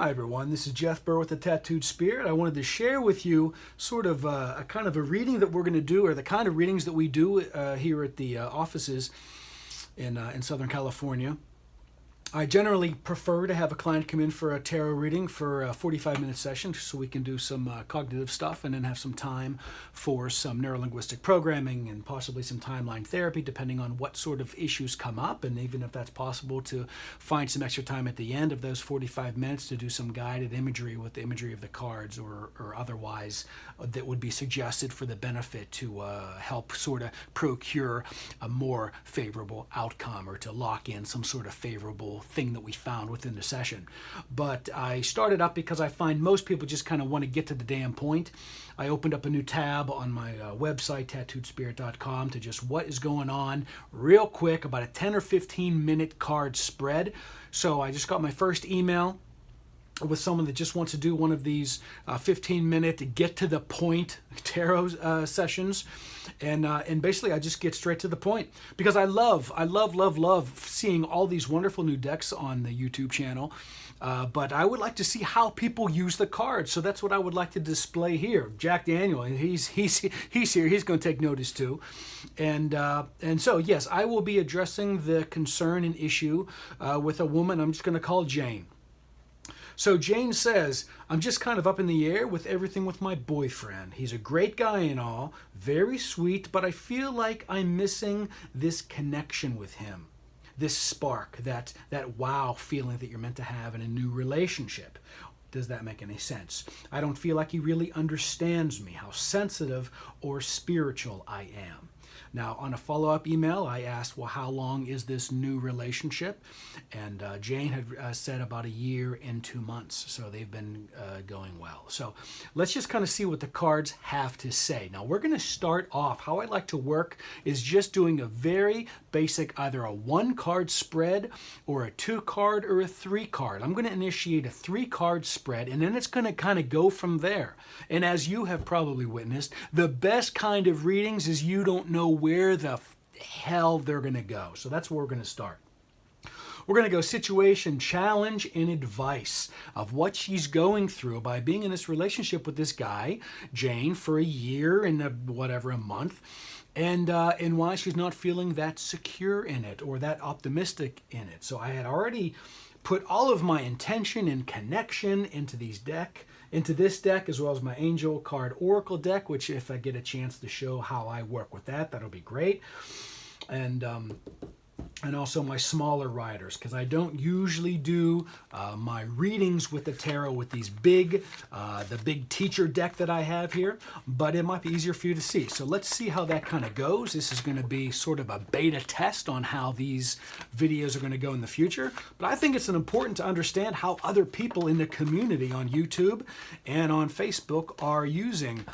Hi everyone, this is Jeff Burr with the Tattooed Spirit. I wanted to share with you sort of a kind of a reading that we're going to do, or the kind of readings that we do here at the offices in Southern California. I generally prefer to have a client come in for a tarot reading for a 45-minute session so we can do some cognitive stuff and then have some time for some neurolinguistic programming and possibly some timeline therapy depending on what sort of issues come up, and even if that's possible to find some extra time at the end of those 45 minutes to do some guided imagery with the imagery of the cards or otherwise that would be suggested for the benefit to help sort of procure a more favorable outcome or to lock in some sort of favorable thing that we found within the session. But I started up because I find most people just kind of want to get to the damn point. I opened up a new tab on my website, tattooedspirit.com, to just what is going on real quick, about a 10 or 15 minute card spread. So I just got my first email with someone that just wants to do one of these 15-minute get-to-the-point tarot sessions, and basically I just get straight to the point because I love seeing all these wonderful new decks on the YouTube channel, but I would like to see how people use the cards, so that's what I would like to display here. Jack Daniel, he's here, he's going to take notice too, and so yes, I will be addressing the concern and issue with a woman I'm just going to call Jane. So Jane says, I'm just kind of up in the air with everything with my boyfriend. He's a great guy and all, very sweet, but I feel like I'm missing this connection with him, this spark, that wow feeling that you're meant to have in a new relationship. Does that make any sense? I don't feel like he really understands me, how sensitive or spiritual I am. Now, on a follow-up email, I asked, well, how long is this new relationship? And Jane had said about 1 year and 2 months, so they've been going well. So let's just kind of see what the cards have to say. Now, we're going to start off. How I like to work is just doing a very basic, either a 1-card spread or a 2-card or a 3-card. I'm going to initiate a 3-card spread, and then it's going to kind of go from there. And as you have probably witnessed, the best kind of readings is you don't know where the hell they're going to go. So that's where we're going to start. We're going to go situation, challenge, and advice of what she's going through by being in this relationship with this guy, Jane, for 1 year and a month, and why she's not feeling that secure in it or that optimistic in it. So I had already put all of my intention and connection into this deck, as well as my Angel Card Oracle deck, which if I get a chance to show how I work with that, that'll be great. And also my smaller riders, because I don't usually do my readings with the tarot with these the big teacher deck that I have here, but it might be easier for you to see. So let's see how that kind of goes. This is going to be sort of a beta test on how these videos are going to go in the future, but I think it's important to understand how other people in the community on YouTube and on Facebook are using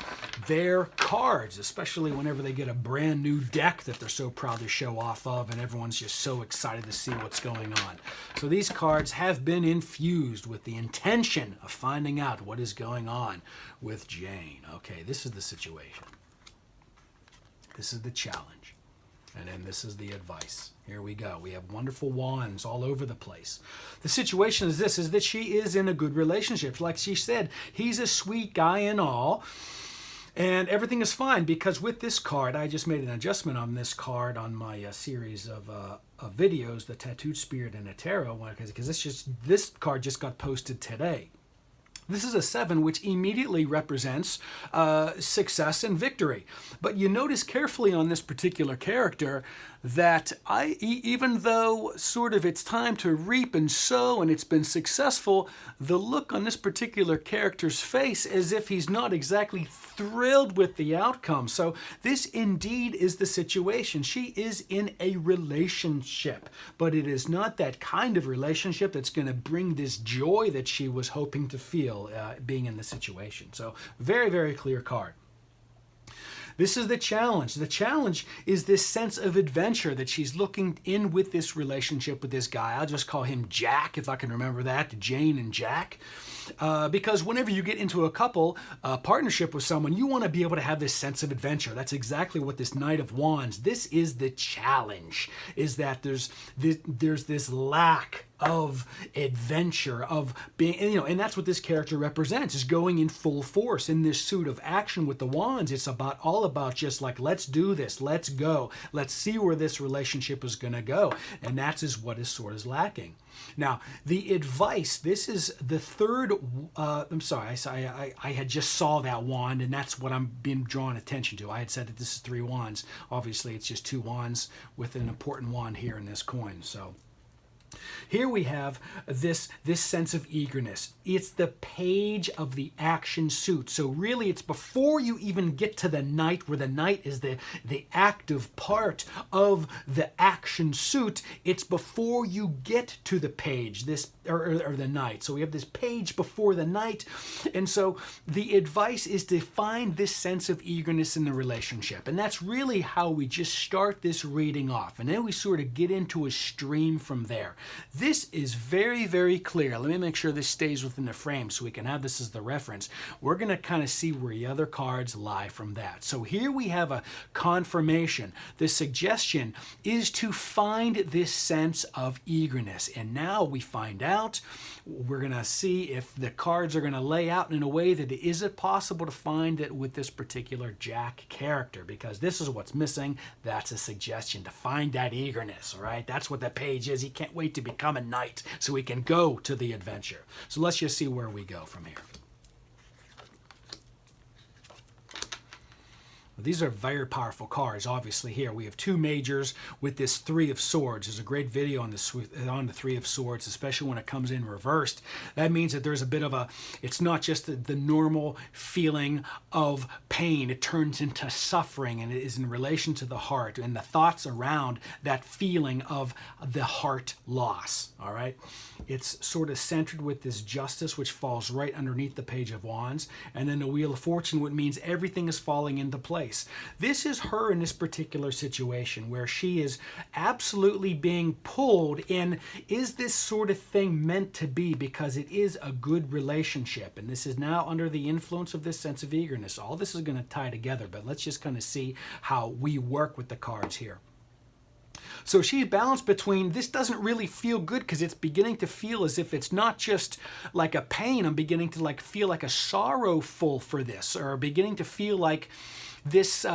their cards, especially whenever they get a brand new deck that they're so proud to show off of, and everyone's just so excited to see what's going on. So these cards have been infused with the intention of finding out what is going on with Jane. Okay, this is the situation. This is the challenge. And then this is the advice. Here we go. We have wonderful wands all over the place. The situation is this, is that she is in a good relationship. Like she said, he's a sweet guy and all. And everything is fine because with this card, I just made an adjustment on this card on my series of videos, the Tattooed Spirit and the Tarot one, because this card just got posted today. This is a 7, which immediately represents success and victory. But you notice carefully on this particular character that even though sort of it's time to reap and sow and it's been successful, the look on this particular character's face as if he's not exactly thrilled with the outcome. So this indeed is the situation. She is in a relationship, but it is not that kind of relationship that's going to bring this joy that she was hoping to feel being in the situation. So very, very clear card. This is the challenge. The challenge is this sense of adventure that she's looking in with this relationship with this guy. I'll just call him Jack, if I can remember that, Jane and Jack. Because whenever you get into a couple partnership with someone, you want to be able to have this sense of adventure. That's exactly what this Knight of Wands, this is the challenge, is that there's this lack of adventure, of being, and that's what this character represents, is going in full force in this suit of action with the wands. It's all about just like, let's do this, let's go, let's see where this relationship is going to go. And that is what his sword is lacking. Now, the advice, this is the third, I'm sorry, I had just saw that wand, and that's what I'm being drawn attention to. I had said that this is 3 wands. Obviously, it's just 2 wands with an important wand here in this coin. So here we have this sense of eagerness. It's the page of the action suit. So really, it's before you even get to the knight, where the knight is the active part of the action suit. It's before you get to the page, or the knight. So we have this page before the knight. And so the advice is to find this sense of eagerness in the relationship. And that's really how we just start this reading off. And then we sort of get into a stream from there. This is very, very clear. Let me make sure this stays within the frame so we can have this as the reference. We're going to kind of see where the other cards lie from that. So here we have a confirmation. The suggestion is to find this sense of eagerness. And now we find out, we're going to see if the cards are going to lay out in a way that is it possible to find it with this particular Jack character, because this is what's missing. That's a suggestion to find that eagerness, all right? That's what the page is. He can't wait to become a knight so we can go to the adventure. So let's just see where we go from here. These are very powerful cards. Obviously here we have 2 majors with this 3 of swords. There's a great video on the 3 of swords, especially when it comes in reversed. That means that there's a bit of it's not just the normal feeling of pain. It turns into suffering, and it is in relation to the heart and the thoughts around that feeling of the heart loss, all right? It's sort of centered with this justice, which falls right underneath the page of wands, and then the wheel of fortune, which means everything is falling into place. This is her in this particular situation where she is absolutely being pulled in. Is this sort of thing meant to be? Because it is a good relationship, and this is now under the influence of this sense of eagerness. All this is going to tie together, but let's just kind of see how we work with the cards here. So she's balanced between, this doesn't really feel good because it's beginning to feel as if it's not just like a pain. I'm beginning to feel like a sorrowful for this, or beginning to feel like this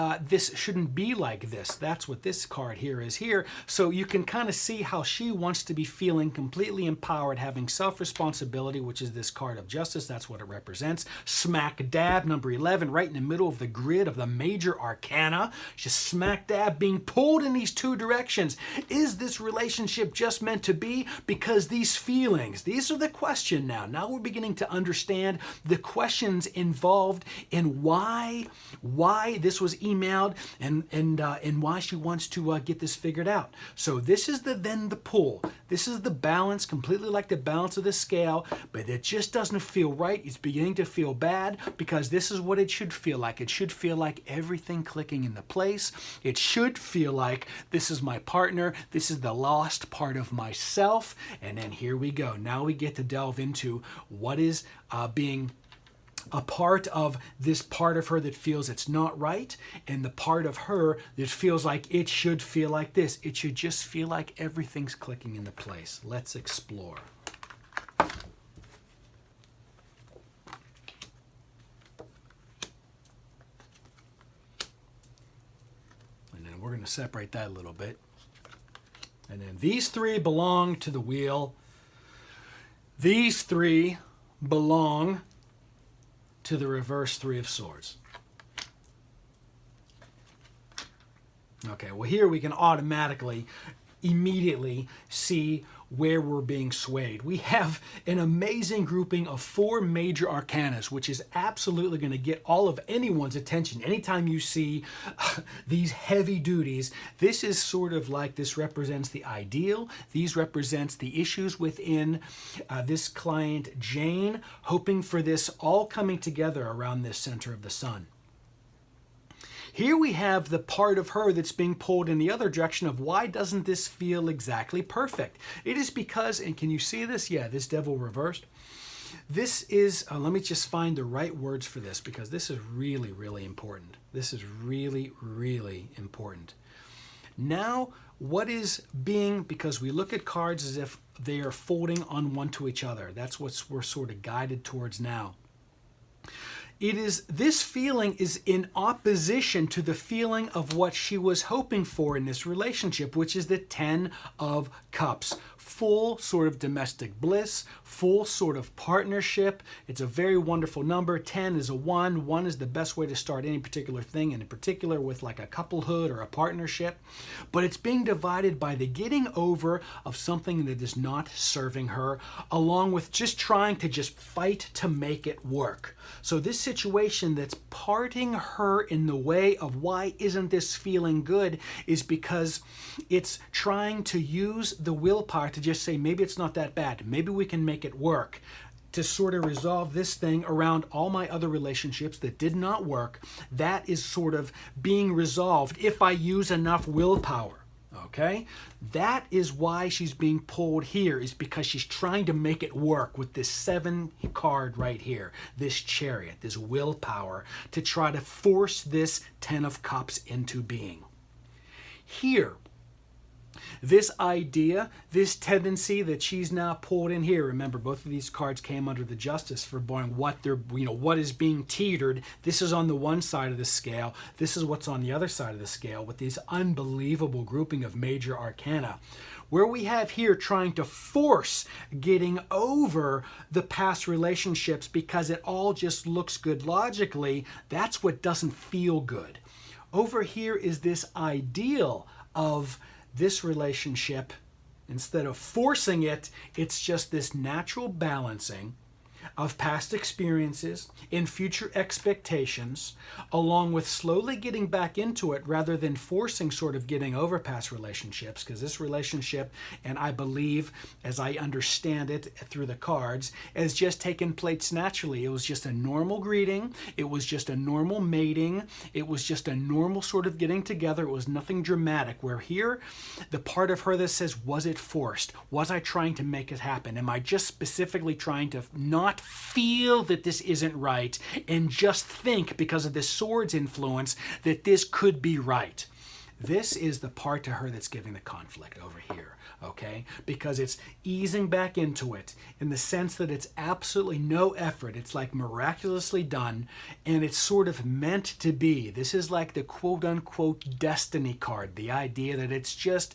shouldn't be like this. That's what this card here is here. So you can kind of see how she wants to be feeling completely empowered, having self-responsibility, which is this card of justice. That's what it represents. Smack dab, number 11, right in the middle of the grid of the major arcana. Just smack dab being pulled in these 2 directions. Is this relationship just meant to be? Because these feelings, these are the question now. Now we're beginning to understand the questions involved in why this was emailed and why she wants to get this figured out. So this is then the pull. This is the balance, completely like the balance of the scale, but it just doesn't feel right. It's beginning to feel bad because this is what it should feel like. It should feel like everything clicking into place. It should feel like this is my partner. This is the lost part of myself. And then here we go. Now we get to delve into what is being a part of this part of her that feels it's not right, and the part of her that feels like it should feel like this. It should just feel like everything's clicking into place. Let's explore. And then we're going to separate that a little bit. And then these 3 belong to the wheel. These 3 belong to the reverse 3 of swords. Okay, well here we can automatically, immediately see where we're being swayed. We have an amazing grouping of 4 major arcanas, which is absolutely going to get all of anyone's attention. Anytime you see these heavy duties, this is sort of like, this represents the ideal. These represents the issues within this client, Jane, hoping for this all coming together around this center of the sun. Here we have the part of her that's being pulled in the other direction of why doesn't this feel exactly perfect? It is because, and can you see this? Yeah, this devil reversed. This is, let me just find the right words for this because this is really, really important. This is really, really important. Now what is being, because we look at cards as if they are folding on one to each other. That's what we're sort of guided towards now. It is, this feeling is in opposition to the feeling of what she was hoping for in this relationship, which is the 10 of Cups. Full sort of domestic bliss, full sort of partnership. It's a very wonderful number. 10 is a 1. 1 is the best way to start any particular thing, and in particular with like a couplehood or a partnership. But it's being divided by the getting over of something that is not serving her, along with just trying to just fight to make it work. So this situation that's parting her in the way of why isn't this feeling good is because it's trying to use the willpower to just say, maybe it's not that bad. Maybe we can make it work, to sort of resolve this thing around all my other relationships that did not work. That is sort of being resolved if I use enough willpower. Okay? That is why she's being pulled here, is because she's trying to make it work with this 7 card right here, this Chariot, this willpower, to try to force this 10 of Cups into being. Here, this idea, this tendency that she's now pulled in here. Remember, both of these cards came under the Justice for what they're, what is being teetered. This is on the one side of the scale. This is what's on the other side of the scale with these unbelievable grouping of major arcana. Where we have here trying to force getting over the past relationships because it all just looks good logically, that's what doesn't feel good. Over here is this ideal of this relationship. Instead of forcing it, it's just this natural balancing of past experiences and future expectations, along with slowly getting back into it rather than forcing sort of getting over past relationships, because this relationship, and I believe as I understand it through the cards, has just taken place naturally. It was just a normal greeting. It was just a normal mating. It was just a normal sort of getting together. It was nothing dramatic. Where here, the part of her that says, was it forced? Was I trying to make it happen? Am I just specifically trying to not feel that this isn't right and just think, because of this Swords influence, that this could be right? This is the part to her that's giving the conflict over here, okay? Because it's easing back into it in the sense that it's absolutely no effort. It's like miraculously done, and it's sort of meant to be. This is like the quote-unquote destiny card, the idea that it's just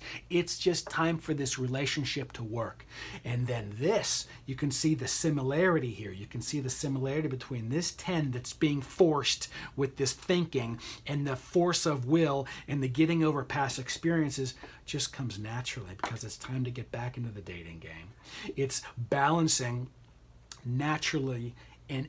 time for this relationship to work. And then this, you can see the similarity here. You can see the similarity between this 10 that's being forced with this thinking and the force of will and the getting over past experiences just comes naturally because it's time to get back into the dating game. It's balancing naturally and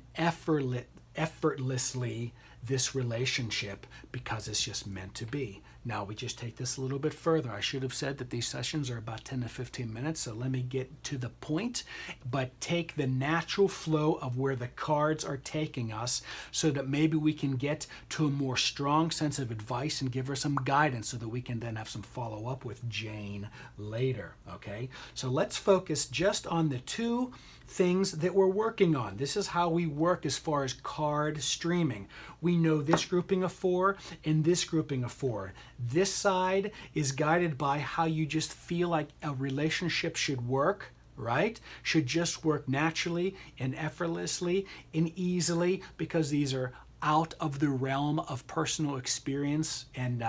effortlessly this relationship because it's just meant to be. Now we just take this a little bit further. I should have said that these sessions are about 10 to 15 minutes, so let me get to the point, but take the natural flow of where the cards are taking us so that maybe we can get to a more strong sense of advice and give her some guidance so that we can then have some follow-up with Jane later, okay? So let's focus just on the 2 things that we're working on. This is how we work as far as card streaming. We know this grouping of 4 and this grouping of 4. This side is guided by how you just feel like a relationship should work, right? Should just work naturally and effortlessly and easily, because these are out of the realm of personal experience and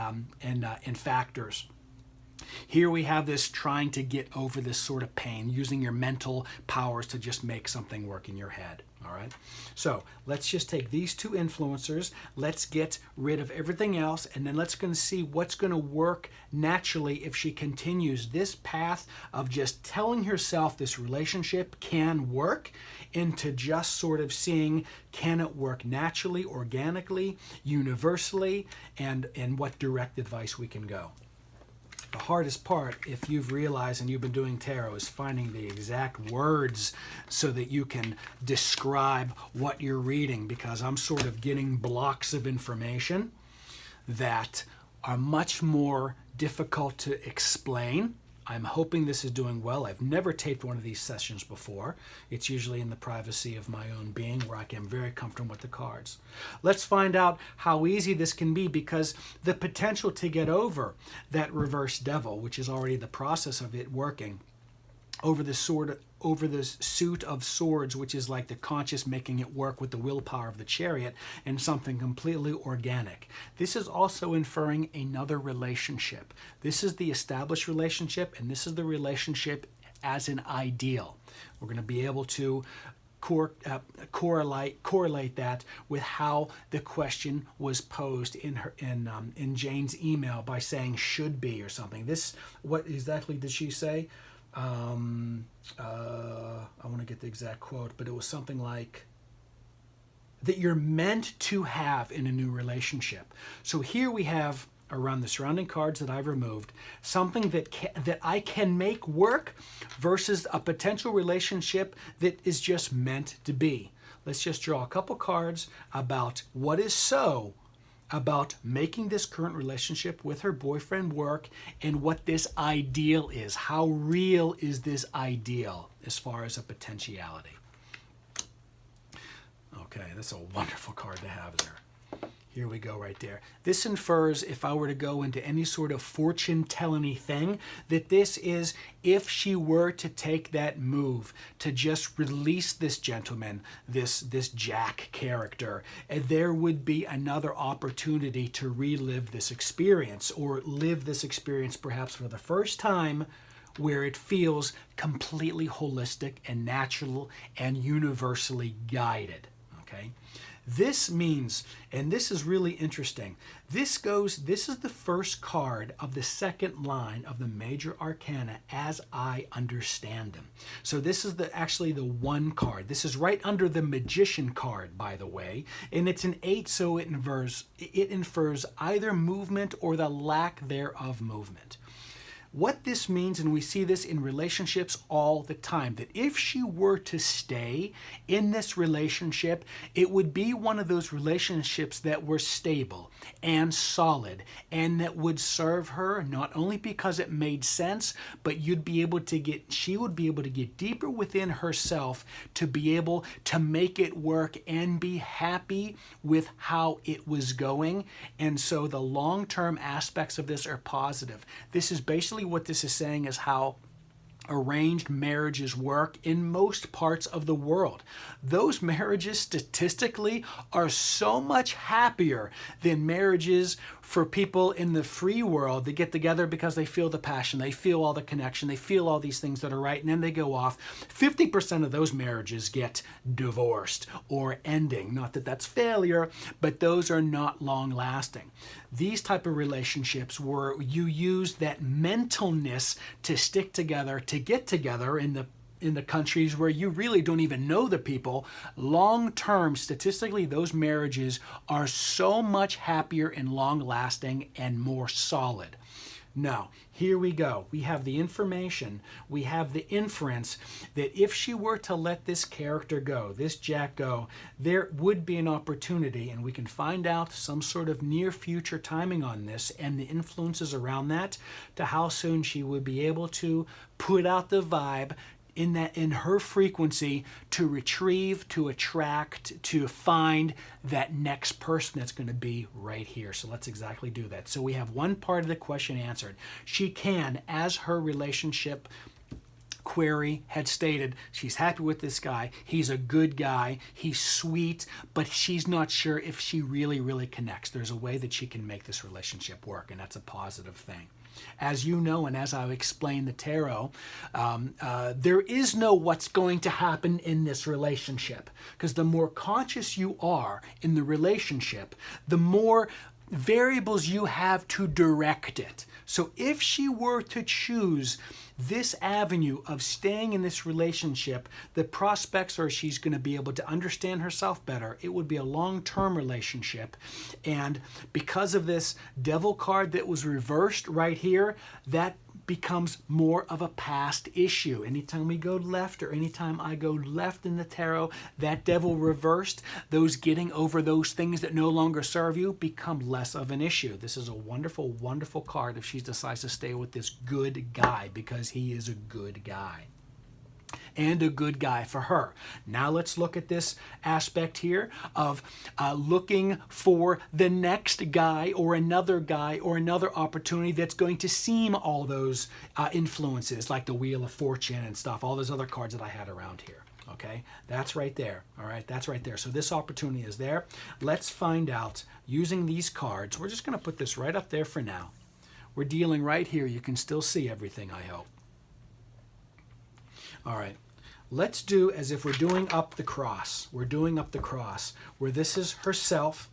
factors. Here we have this trying to get over this sort of pain, using your mental powers to just make something work in your head. All right. So let's just take these 2 influencers. Let's get rid of everything else. And then let's go see what's going to work naturally if she continues this path of just telling herself this relationship can work, into just sort of seeing, can it work naturally, organically, universally, and in what direct advice we can go. The hardest part, if you've realized and you've been doing tarot, is finding the exact words so that you can describe what you're reading, because I'm sort of getting blocks of information that are much more difficult to explain I'm hoping this is doing well. I've never taped one of these sessions before. It's usually in the privacy of my own being where I am very comfortable with the cards. Let's find out how easy this can be, because the potential to get over that reverse devil, which is already the process of it working, over the suit of swords, which is like the conscious making it work with the willpower of the chariot, and something completely organic. This is also inferring another relationship. This is the established relationship, and this is the relationship as an ideal. We're going to be able to correlate that with how the question was posed in Jane's email by saying should be or something. What exactly did she say? I want to get the exact quote, but it was something like that you're meant to have in a new relationship. So here we have, around the surrounding cards that I've removed, something that I can make work versus a potential relationship that is just meant to be. Let's just draw a couple cards about what is so about making this current relationship with her boyfriend work, and what this ideal is. How real is this ideal as far as a potentiality? Okay, that's a wonderful card to have there. Here we go right there. This infers, if I were to go into any sort of fortune-telling thing, that this is if she were to take that move to just release this gentleman, this Jack character, and there would be another opportunity to relive this experience, or live this experience perhaps for the first time, where it feels completely holistic and natural and universally guided. Okay? This means, and this is really interesting, this is the first card of the second line of the major arcana as I understand them. So this is actually the one card. This is right under the magician card, by the way, and it's an 8, so it infers either movement or the lack thereof movement. What this means, and we see this in relationships all the time, that if she were to stay in this relationship, it would be one of those relationships that were stable and solid, and that would serve her not only because it made sense, but she would be able to get deeper within herself to be able to make it work and be happy with how it was going. And so the long-term aspects of this are positive. This is basically what this is saying is how arranged marriages work in most parts of the world. Those marriages statistically are so much happier than marriages for people in the free world that get together because they feel the passion, they feel all the connection, they feel all these things that are right, and then they go off. 50% of those marriages get divorced or ending. Not that that's failure, but those are not long lasting. These type of relationships where you use that mentalness to stick together, to get together in the countries where you really don't even know the people, long term, statistically, those marriages are so much happier and long lasting and more solid. Now, here we go. We have the information, we have the inference that if she were to let this character go, this Jack go, there would be an opportunity, and we can find out some sort of near future timing on this and the influences around that, to how soon she would be able to put out the vibe in her frequency to retrieve, to attract, to find that next person that's going to be right here. So let's exactly do that. So we have one part of the question answered. She can, as her relationship query had stated, she's happy with this guy, he's a good guy, he's sweet, but she's not sure if she really connects. There's a way that she can make this relationship work, and that's a positive thing. As you know, and as I've explained the tarot, there is no what's going to happen in this relationship, because the more conscious you are in the relationship, the more variables you have to direct it. So if she were to choose this avenue of staying in this relationship, the prospects are she's going to be able to understand herself better. It would be a long-term relationship. And because of this devil card that was reversed right here, that becomes more of a past issue. Anytime we go left or anytime I go left in the tarot, that devil reversed, those getting over those things that no longer serve you become less of an issue. This is a wonderful, wonderful card if she decides to stay with this good guy, because he is a good guy. And a good guy for her. Now let's look at this aspect here of looking for the next guy or another opportunity that's going to seem all those influences, like the Wheel of Fortune and stuff, all those other cards that I had around here. Okay, that's right there. All right, that's right there. So this opportunity is there. Let's find out using these cards. We're just going to put this right up there for now. We're dealing right here. You can still see everything, I hope. All right, let's do as if we're doing up the cross. We're doing up the cross, where this is herself,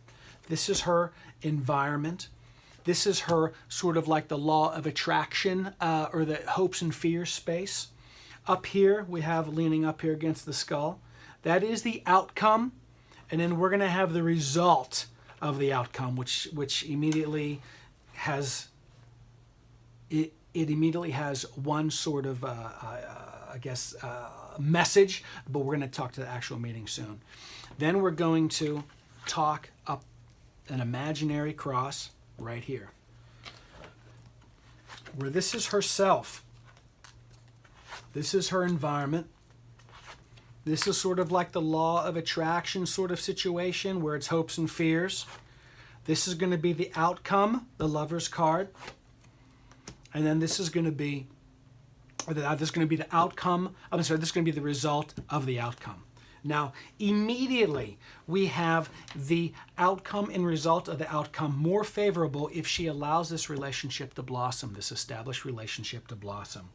this is her environment, this is her sort of like the law of attraction or the hopes and fears space. Up here, we have leaning up here against the skull. That is the outcome, and then we're going to have the result of the outcome, which immediately has, it immediately has one sort of message, but we're going to talk to the actual meeting soon. Then we're going to talk up an imaginary cross right here, where this is herself, this is her environment, this is sort of like the law of attraction sort of situation where it's hopes and fears. This is going to be the outcome, the Lover's card, and then this is going to be this is going to be the outcome, this is going to be the result of the outcome. Now, immediately we have the outcome and result of the outcome more favorable if she allows this relationship to blossom, this established relationship to blossom.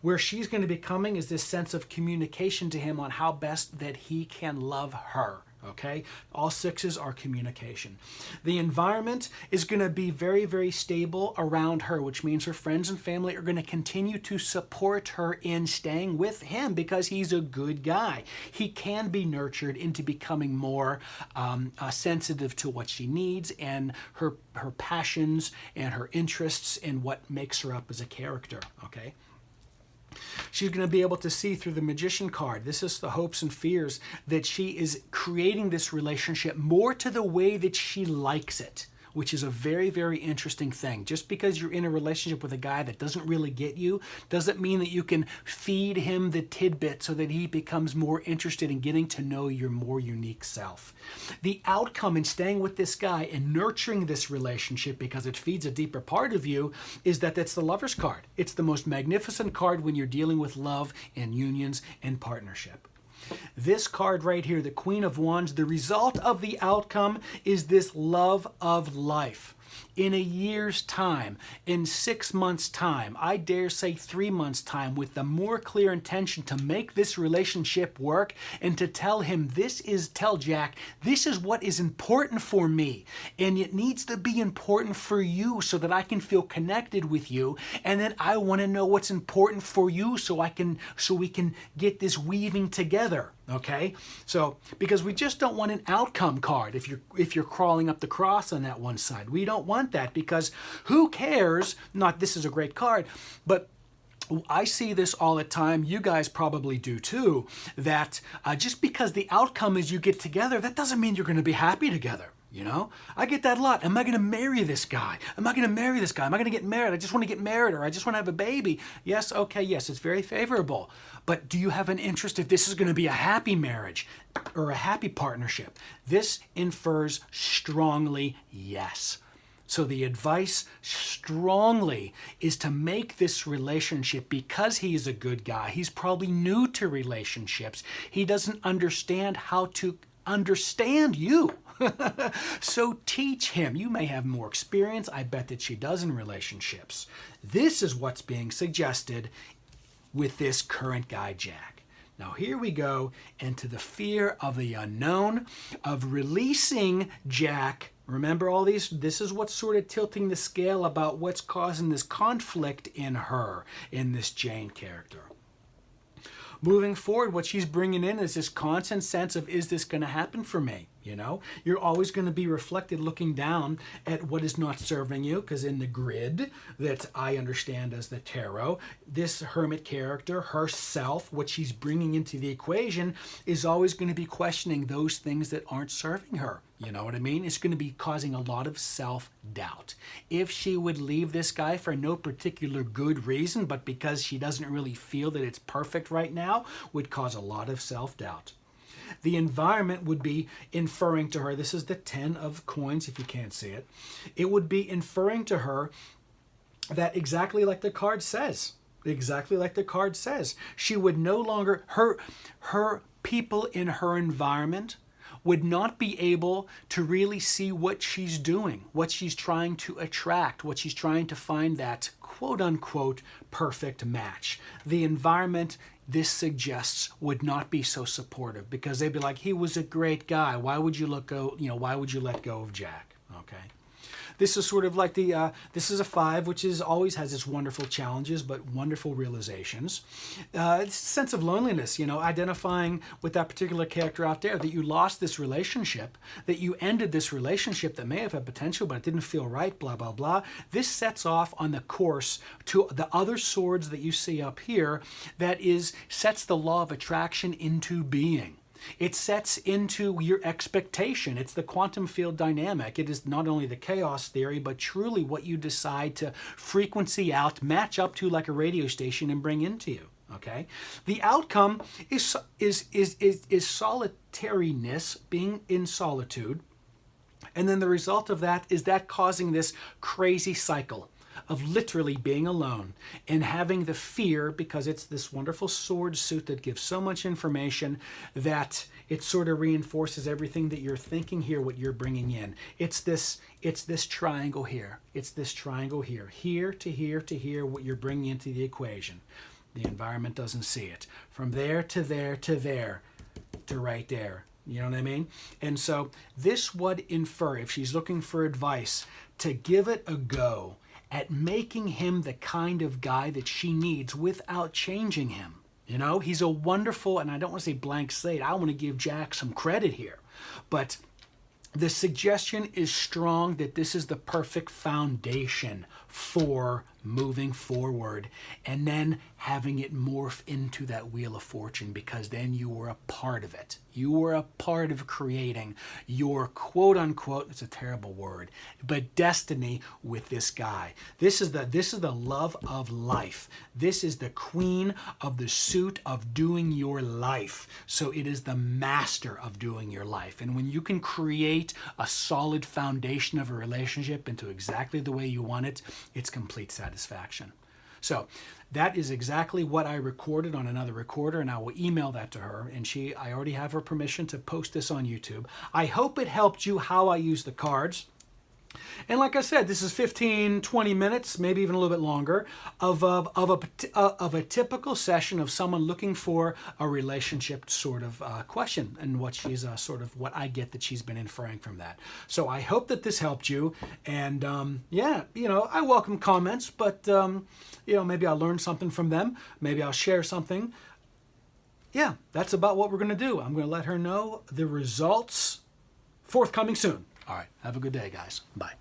Where she's going to be coming is this sense of communication to him on how best that he can love her. Okay, all sixes are communication. The environment is going to be very, very stable around her, which means her friends and family are going to continue to support her in staying with him because he's a good guy. He can be nurtured into becoming more sensitive to what she needs and her passions and her interests and what makes her up as a character. Okay. She's going to be able to see through the Magician card. This is the hopes and fears that she is creating this relationship more to the way that she likes it, which is a very, very interesting thing. Just because you're in a relationship with a guy that doesn't really get you doesn't mean that you can feed him the tidbit so that he becomes more interested in getting to know your more unique self. The outcome in staying with this guy and nurturing this relationship because it feeds a deeper part of you is that it's the Lover's card. It's the most magnificent card when you're dealing with love and unions and partnership. This card right here, the Queen of Wands, the result of the outcome is this love of life. In a year's time, in 6 months' time, I dare say 3 months' time, with the more clear intention to make this relationship work and to tell him tell Jack, this is what is important for me. And it needs to be important for you so that I can feel connected with you. And then I want to know what's important for you so we can get this weaving together. Okay, so because we just don't want an outcome card if you're crawling up the cross on that one side. We don't want that because who cares? Not this is a great card, but I see this all the time. You guys probably do too. That just because the outcome is you get together, that doesn't mean you're going to be happy together. You know, I get that a lot. Am I going to marry this guy? Am I going to marry this guy? Am I going to get married? I just want to get married, or I just want to have a baby. Yes, okay, yes, it's very favorable. But do you have an interest if this is going to be a happy marriage or a happy partnership? This infers strongly yes. So the advice strongly is to make this relationship, because he is a good guy, he's probably new to relationships. He doesn't understand how to understand you. So teach him. You may have more experience. I bet that she does in relationships. This is what's being suggested with this current guy, Jack. Now here we go into the fear of the unknown, of releasing Jack. Remember all these? This is what's sort of tilting the scale about what's causing this conflict in her, in this Jane character. Moving forward, what she's bringing in is this constant sense of, is this going to happen for me? You know, you're always going to be reflected looking down at what is not serving you, because in the grid that I understand as the tarot, this hermit character, herself, what she's bringing into the equation, is always going to be questioning those things that aren't serving her. You know what I mean? It's going to be causing a lot of self-doubt. If she would leave this guy for no particular good reason, but because she doesn't really feel that it's perfect right now, would cause a lot of self-doubt. The environment would be inferring to her, this is the 10 of coins if you can't see it, it would be inferring to her that exactly like the card says, she would no longer, her people in her environment would not be able to really see what she's doing, what she's trying to attract, what she's trying to find that quote-unquote perfect match. The environment, this suggests, would not be so supportive, because they'd be like, he was a great guy. Why would you let go of Jack? Okay. This is sort of like this is a 5, which always has its wonderful challenges, but wonderful realizations. It's a sense of loneliness, identifying with that particular character out there, that you lost this relationship, that you ended this relationship that may have had potential, but it didn't feel right, blah, blah, blah. This sets off on the course to the other swords that you see up here, that sets the law of attraction into being. It sets into your expectation. It's the quantum field dynamic. It is not only the chaos theory, but truly what you decide to frequency out, match up to like a radio station, and bring into you. Okay? The outcome is solitariness, being in solitude. And then the result of that is that causing this crazy cycle of literally being alone and having the fear, because it's this wonderful sword suit that gives so much information that it sort of reinforces everything that you're thinking here, what you're bringing in. It's this triangle here. It's this triangle here. Here to here to here, what you're bringing into the equation. The environment doesn't see it. From there to there to there to right there. You know what I mean? And so this would infer, if she's looking for advice, to give it a go at making him the kind of guy that she needs without changing him. He's a wonderful, and I don't want to say blank slate, I want to give Jack some credit here, but the suggestion is strong that this is the perfect foundation for moving forward, and then having it morph into that wheel of fortune, because then you were a part of it. You were a part of creating your quote-unquote, it's a terrible word, but destiny with this guy. This is the love of life. This is the queen of the suit of doing your life. So it is the master of doing your life. And when you can create a solid foundation of a relationship into exactly the way you want it, it's complete satisfaction. So that is exactly what I recorded on another recorder, and I will email that to her, and I already have her permission to post this on YouTube. I hope it helped you how I use the cards. And like I said, this is 15, 20 minutes, maybe even a little bit longer, of a typical session of someone looking for a relationship sort of question, and what she's what I get that she's been inferring from that. So I hope that this helped you. And I welcome comments, but maybe I'll learn something from them. Maybe I'll share something. Yeah, that's about what we're going to do. I'm going to let her know the results forthcoming soon. All right. Have a good day, guys. Bye.